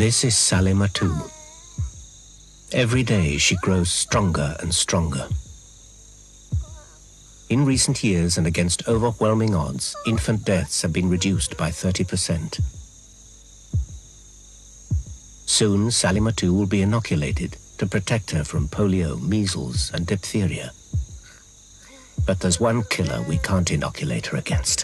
This is Salima too. Every day she grows stronger and stronger. In recent years and against overwhelming odds, infant deaths have been reduced by 30%. Soon, Salima too will be inoculated to protect her from polio, measles, and diphtheria. But there's one killer we can't inoculate her against.